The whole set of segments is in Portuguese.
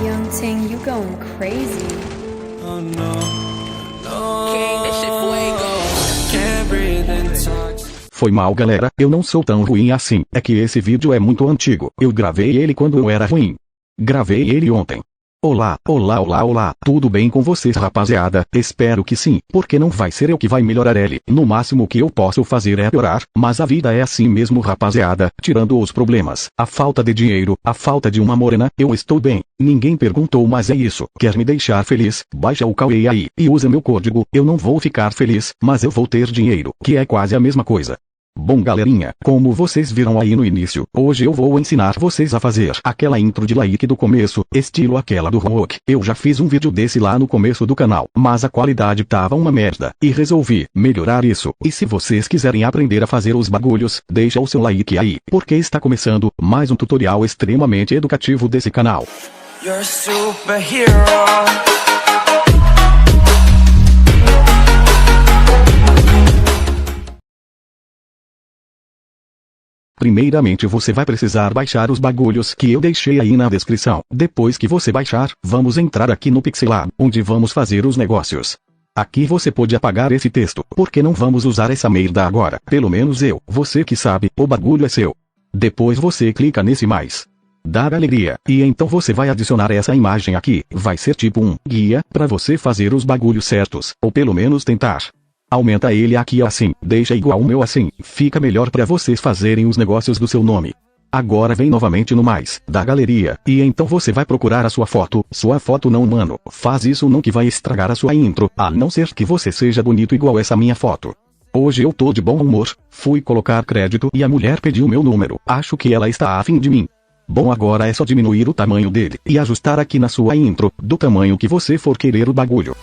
Young Ting, you going crazy. Oh no, no. King, this shit fuego. Can't breathe and talk. Foi mal, galera, eu não sou tão ruim assim. É que esse vídeo é muito antigo. Eu gravei ele quando eu era ruim. Gravei ele ontem. Olá, olá, olá, olá. Tudo bem com vocês, rapaziada? Espero que sim, porque não vai ser eu que vai melhorar ele. No máximo que eu posso fazer é piorar, mas a vida é assim mesmo, rapaziada. Tirando os problemas, a falta de dinheiro, a falta de uma morena, eu estou bem. Ninguém perguntou, mas é isso. Quer me deixar feliz? Baixa o Cauê aí e usa meu código. Eu não vou ficar feliz, mas eu vou ter dinheiro, que é quase a mesma coisa. Bom, galerinha, como vocês viram aí no início, hoje eu vou ensinar vocês a fazer aquela intro de like do começo, estilo aquela do Rock. Eu já fiz um vídeo desse lá no começo do canal, mas a qualidade tava uma merda, e resolvi melhorar isso. E se vocês quiserem aprender a fazer os bagulhos, deixa o seu like aí, porque está começando mais um tutorial extremamente educativo desse canal. You're a superhero. Primeiramente você vai precisar baixar os bagulhos que eu deixei aí na descrição. Depois que você baixar, vamos entrar aqui no Pixelab, onde vamos fazer os negócios. Aqui você pode apagar esse texto, porque não vamos usar essa merda agora. Pelo menos eu, você que sabe, o bagulho é seu. Depois você clica nesse mais. Dá alegria, e então você vai adicionar essa imagem aqui. Vai ser tipo um guia, pra você fazer os bagulhos certos, ou pelo menos tentar. Aumenta ele aqui assim, deixa igual o meu assim, fica melhor pra vocês fazerem os negócios do seu nome. Agora vem novamente no mais, da galeria, e então você vai procurar a sua foto não, mano, faz isso não que vai estragar a sua intro, a não ser que você seja bonito igual essa minha foto. Hoje eu tô de bom humor, fui colocar crédito e a mulher pediu meu número, acho que ela está afim de mim. Bom, agora é só diminuir o tamanho dele, e ajustar aqui na sua intro, do tamanho que você for querer o bagulho.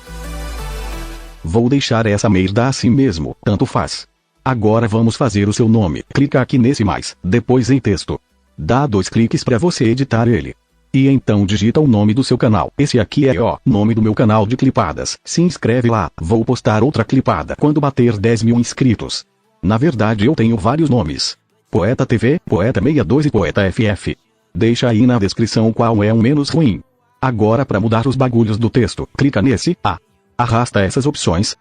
Vou deixar essa merda assim mesmo, tanto faz. Agora vamos fazer o seu nome. Clica aqui nesse mais, depois em texto. Dá 2 cliques para você editar ele. E então digita o nome do seu canal. Esse aqui é o nome do meu canal de clipadas. Se inscreve lá, vou postar outra clipada quando bater 10.000 inscritos. Na verdade eu tenho vários nomes. Poeta TV, Poeta 62 e Poeta FF. Deixa aí na descrição qual é o menos ruim. Agora para mudar os bagulhos do texto, clica nesse arrasta essas opções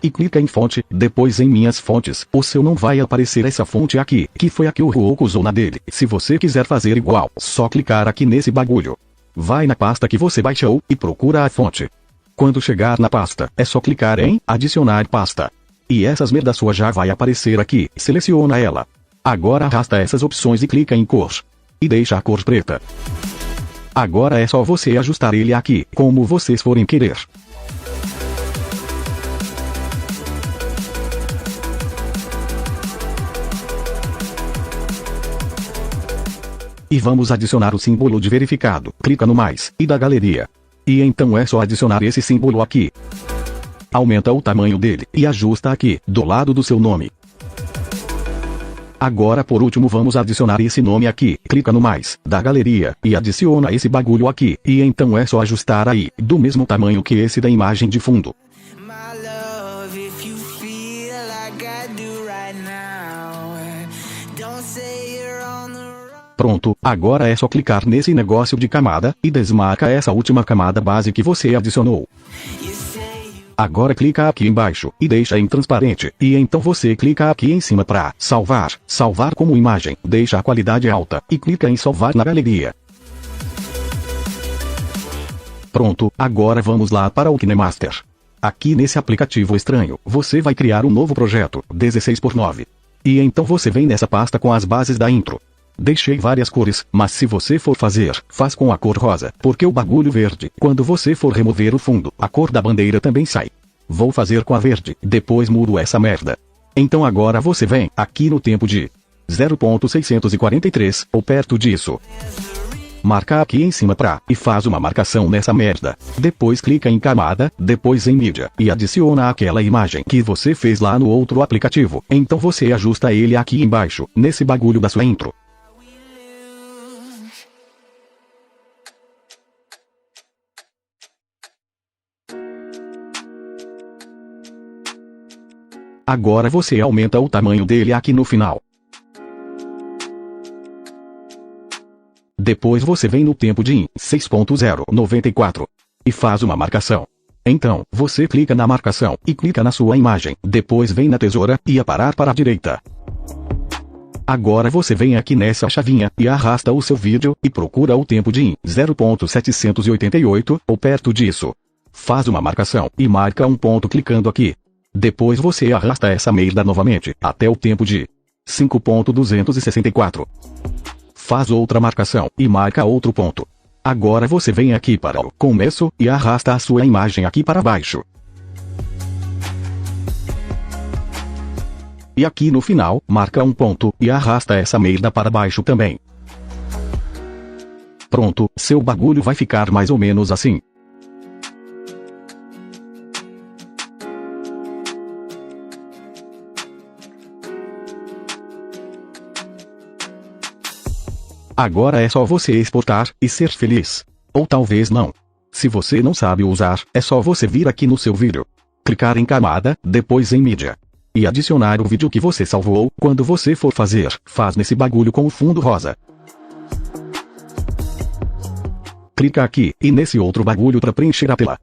e clica em fonte, depois em minhas fontes. O seu não vai aparecer essa fonte aqui, que foi a que o Ruoco usou na dele. Se você quiser fazer igual, só clicar aqui nesse bagulho. Vai na pasta que você baixou e procura a fonte. Quando chegar na pasta, é só clicar em adicionar pasta. E essas merda sua já vai aparecer aqui, seleciona ela. Agora arrasta essas opções e clica em cor. E deixa a cor preta. Agora é só você ajustar ele aqui, como vocês forem querer. E vamos adicionar o símbolo de verificado. Clica no mais, e da galeria. E então é só adicionar esse símbolo aqui. Aumenta o tamanho dele, e ajusta aqui, do lado do seu nome. Agora por último vamos adicionar esse nome aqui, clica no mais, da galeria, e adiciona esse bagulho aqui, e então é só ajustar aí, do mesmo tamanho que esse da imagem de fundo. Pronto, agora é só clicar nesse negócio de camada, e desmarca essa última camada base que você adicionou. Agora clica aqui embaixo, e deixa em transparente, e então você clica aqui em cima para salvar como imagem, deixa a qualidade alta, e clica em salvar na galeria. Pronto, agora vamos lá para o KineMaster. Aqui nesse aplicativo estranho, você vai criar um novo projeto, 16:9. E então você vem nessa pasta com as bases da intro. Deixei várias cores, mas se você for fazer, faz com a cor rosa, porque o bagulho verde, quando você for remover o fundo, a cor da bandeira também sai. Vou fazer com a verde, depois mudo essa merda. Então agora você vem, aqui no tempo de 0.643, ou perto disso. Marca aqui em cima e faz uma marcação nessa merda. Depois clica em camada, depois em mídia, e adiciona aquela imagem que você fez lá no outro aplicativo. Então você ajusta ele aqui embaixo, nesse bagulho da sua intro. Agora você aumenta o tamanho dele aqui no final. Depois você vem no tempo de 6.094 e faz uma marcação. Então, você clica na marcação e clica na sua imagem. Depois vem na tesoura e aparar para a direita. Agora você vem aqui nessa chavinha e arrasta o seu vídeo e procura o tempo de 0.788 ou perto disso. Faz uma marcação e marca um ponto clicando aqui. Depois você arrasta essa merda novamente até o tempo de 5.264. Faz outra marcação e marca outro ponto. Agora você vem aqui para o começo e arrasta a sua imagem aqui para baixo. E aqui no final, marca um ponto e arrasta essa merda para baixo também. Pronto, seu bagulho vai ficar mais ou menos assim. Agora é só você exportar e ser feliz. Ou talvez não. Se você não sabe usar, é só você vir aqui no seu vídeo, clicar em camada, depois em mídia, e adicionar o vídeo que você salvou. Quando você for fazer, faz nesse bagulho com o fundo rosa. Clica aqui, e nesse outro bagulho para preencher a tela.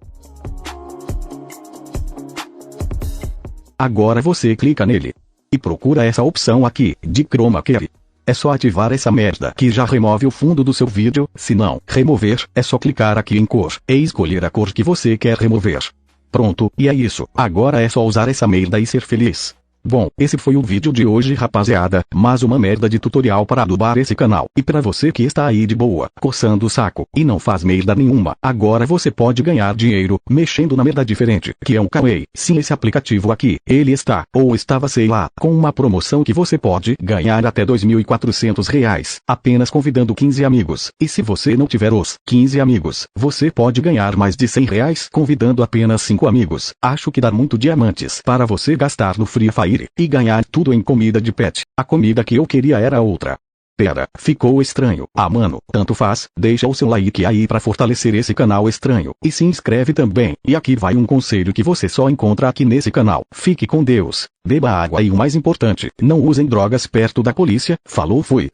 Agora você clica nele. E procura essa opção aqui, de Chroma Key. É só ativar essa merda que já remove o fundo do seu vídeo. Se não remover, é só clicar aqui em cor e escolher a cor que você quer remover. Pronto, e é isso. Agora é só usar essa merda e ser feliz. Bom, esse foi o vídeo de hoje, rapaziada, mas uma merda de tutorial para adubar esse canal. E pra você que está aí de boa, coçando o saco, e não faz merda nenhuma, agora você pode ganhar dinheiro, mexendo na merda diferente, que é um Kawai. Sim, esse aplicativo aqui, ele está, ou estava sei lá, com uma promoção que você pode ganhar até R$2.400, apenas convidando 15 amigos. E se você não tiver os 15 amigos, você pode ganhar mais de R$100 convidando apenas 5 amigos. Acho que dá muito diamantes para você gastar no Free Fire e ganhar tudo em comida de pet. A comida que eu queria era outra. Pera, ficou estranho. Ah mano, tanto faz, deixa o seu like aí pra fortalecer esse canal estranho. E se inscreve também. E aqui vai um conselho que você só encontra aqui nesse canal. Fique com Deus, beba água e o mais importante, não usem drogas perto da polícia. Falou, fui.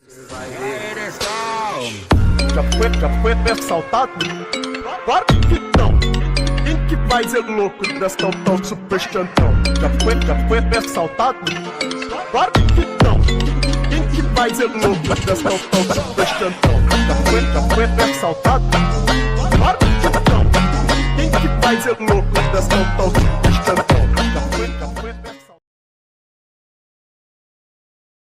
Já foi assaltado? Claro que não. Quem que vai ser louco desse tão super chantão? Já foi assaltado? Claro que não. Quem que vai ser louco desse tão super chantão? Já foi assaltado? Claro que não. Quem que vai ser louco desse tão super chantão?